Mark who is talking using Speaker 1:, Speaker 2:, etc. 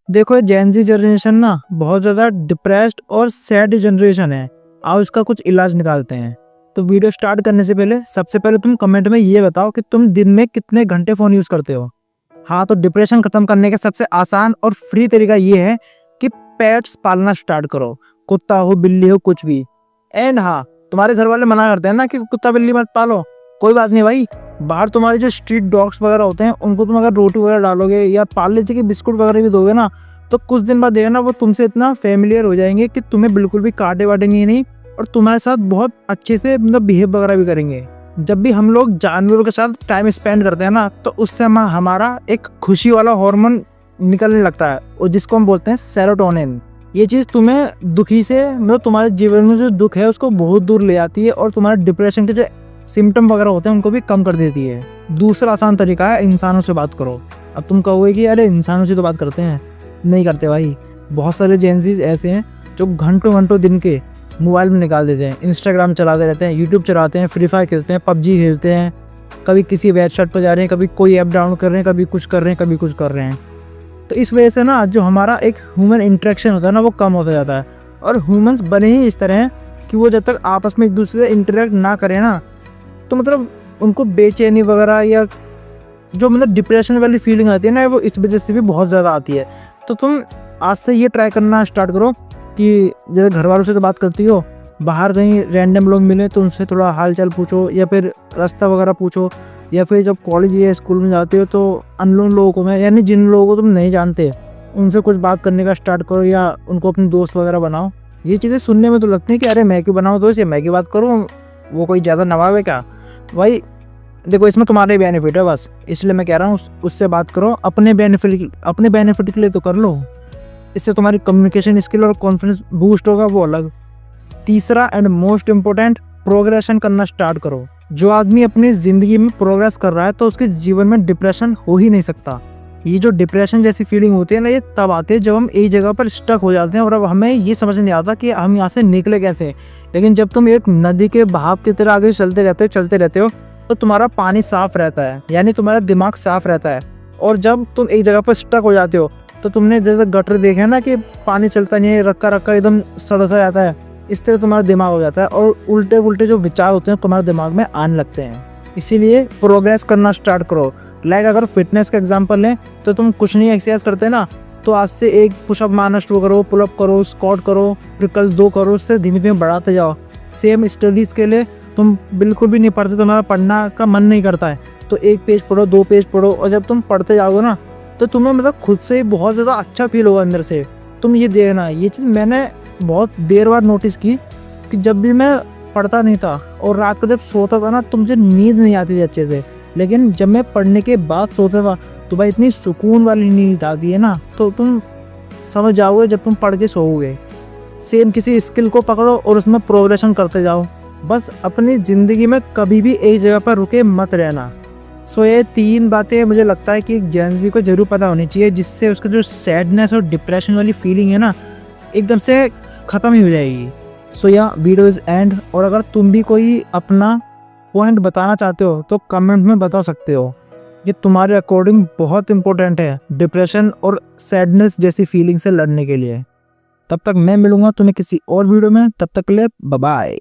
Speaker 1: देखो, जेन Z generation ना बहुत ज़्यादा डिप्रेस्ड और सैड जनरेशन है। आओ इसका कुछ इलाज निकालते हैं। तो वीडियो स्टार्ट करने से पहले सबसे पहले तुम कमेंट में ये बताओ कि तुम दिन में कितने घंटे फ़ोन यूज़ करते हो। हाँ, तो डिप्रेशन खत्म करने का सबसे आसान और फ्री तरीका ये है कि पेट्स पालना स्टार्ट करो। कुत्ता हो, बिल्ली हो, कुछ भी। एंड हाँ, तुम्हारे घर वाले मना करते हैं ना कि कुत्ता बिल्ली मत पालो, कोई बात नहीं भाई। बाहर तुम्हारे जो स्ट्रीट डॉग्स वगैरह होते हैं उनको तुम अगर रोटी वगैरह डालोगे या पार्ले जी के बिस्कुट वगैरह भी दोगे ना, तो कुछ दिन बाद देखना वो तुमसे इतना फेमिलियर हो जाएंगे कि तुम्हें बिल्कुल भी काटे वाटेंगे नहीं और तुम्हारे साथ बहुत अच्छे से मतलब बिहेव वगैरह भी करेंगे। जब भी हम लोग जानवरों के साथ टाइम स्पेंड करते हैं ना, तो उससे हमारा एक खुशी वाला हार्मोन निकलने लगता है और जिसको हम बोलते हैं सेरोटोनिन। ये चीज़ तुम्हें दुखी से मतलब तुम्हारे जीवन में जो दुख है उसको बहुत दूर ले आती है और तुम्हारे डिप्रेशन के जो सिम्टम वगैरह होते हैं उनको भी कम कर देती है। दूसरा आसान तरीका है इंसानों से बात करो। अब तुम कहोगे कि अरे इंसानों से तो बात करते हैं, नहीं करते भाई। बहुत सारे जेंजीज ऐसे हैं जो घंटों घंटों दिन के मोबाइल में निकाल देते हैं, इंस्टाग्राम चलाते रहते हैं, यूट्यूब चलाते हैं, फ्री फायर खेलते हैं, पबजी खेलते हैं, कभी किसी वेबसाइट पर जा रहे हैं, कभी कोई ऐप डाउनलोड कर रहे हैं, कभी कुछ कर रहे हैं, कभी कुछ कर रहे हैं। तो इस वजह से ना जो हमारा एक ह्यूमन इंटरेक्शन होता है ना वो कम होता जाता है। और ह्यूमंस बने ही इस तरह हैं कि वो जब तक आपस में एक दूसरे से इंटरेक्ट ना करें ना, तो मतलब उनको बेचैनी वगैरह या जो मतलब डिप्रेशन वाली फीलिंग आती है ना, वो इस वजह से भी बहुत ज़्यादा आती है। तो तुम आज से ये ट्राई करना स्टार्ट करो कि जैसे घर वालों से तो बात करती हो, बाहर कहीं रैंडम लोग मिले तो उनसे थोड़ा हाल चाल पूछो या फिर रास्ता वगैरह पूछो, या फिर जब कॉलेज या स्कूल में जाते हो तो अननोन लोगों में यानी जिन लोगों को तुम नहीं जानते उनसे कुछ बात करने का स्टार्ट करो या उनको अपने दोस्त वगैरह बनाओ। ये चीज़ें सुनने में तो लगती हैं कि अरे मैं क्यों बनाऊँ दोस्त या मैं क्यों बात करूँ, वो कोई ज़्यादा नवाब है क्या भाई। देखो, इसमें तुम्हारे बेनिफिट है बस, इसलिए मैं कह रहा हूँ उससे बात करो। अपने बेनिफिट के लिए तो कर लो, इससे तुम्हारी कम्युनिकेशन स्किल और कॉन्फिडेंस बूस्ट होगा, वो अलग। तीसरा एंड मोस्ट इम्पोर्टेंट, प्रोग्रेशन करना स्टार्ट करो। जो आदमी अपनी ज़िंदगी में प्रोग्रेस कर रहा है तो उसके जीवन में डिप्रेशन हो ही नहीं सकता। ये जो डिप्रेशन जैसी फीलिंग होती है ना, ये तब आती है जब हम एक जगह पर स्टक हो जाते हैं और अब हमें ये समझ नहीं आता कि हम यहाँ से निकले कैसे। लेकिन जब तुम एक नदी के बहाव की तरह आगे चलते रहते हो तो तुम्हारा पानी साफ रहता है, यानी तुम्हारा दिमाग साफ रहता है। और जब तुम एक जगह पर स्टक हो जाते हो तो तुमने जैसे गटर देखे हैं ना कि पानी चलता नहीं है, रक्का रक्का एकदम सड़ता जाता है, इस तरह तुम्हारा दिमाग हो जाता है और उल्टे उल्टे जो विचार होते हैं तुम्हारे दिमाग में आने लगते हैं। इसीलिए प्रोग्रेस करना स्टार्ट करो। लाइक अगर फिटनेस का एग्जांपल लें तो तुम कुछ नहीं एक्सरसाइज करते ना, तो आज से एक पुशअप मारना शुरू करो, पुलअप करो, स्क्वाट करो, फिर कल 2 करो, उससे धीमे धीमे बढ़ाते जाओ। सेम स्टडीज़ के लिए तुम बिल्कुल भी नहीं पढ़ते, तुम्हारा पढ़ना का मन नहीं करता है, तो 1 पेज पढ़ो, 2 पेज पढ़ो, और जब तुम पढ़ते जाओगे ना तो तुम्हें मतलब खुद से ही बहुत ज़्यादा अच्छा फील होगा अंदर से। तुम ये देखना, ये चीज़ मैंने बहुत देर बाद नोटिस की कि जब भी मैं पढ़ता नहीं था और रात को जब सोता था ना तो मुझे नींद नहीं आती थी अच्छे से, लेकिन जब मैं पढ़ने के बाद सोता था तो भाई इतनी सुकून वाली नींद आती है ना, तो तुम समझ जाओगे जब तुम पढ़ के सोओगे। सेम किसी स्किल को पकड़ो और उसमें प्रोग्रेशन करते जाओ। बस अपनी ज़िंदगी में कभी भी एक जगह पर रुके मत रहना। सो ये 3 बातें मुझे लगता है कि जेन ज़ी को जरूर पता होनी चाहिए, जिससे उसका जो सैडनेस और डिप्रेशन वाली फीलिंग है ना एकदम से ख़त्म ही हो जाएगी। सो या वीडियो इज़ एंड। और अगर तुम भी कोई अपना पॉइंट बताना चाहते हो तो कमेंट में बता सकते हो। ये तुम्हारे अकॉर्डिंग बहुत इंपॉर्टेंट है डिप्रेशन और सैडनेस जैसी फीलिंग से लड़ने के लिए। तब तक मैं मिलूंगा तुम्हें किसी और वीडियो में, तब तक के लिए बाय बाय।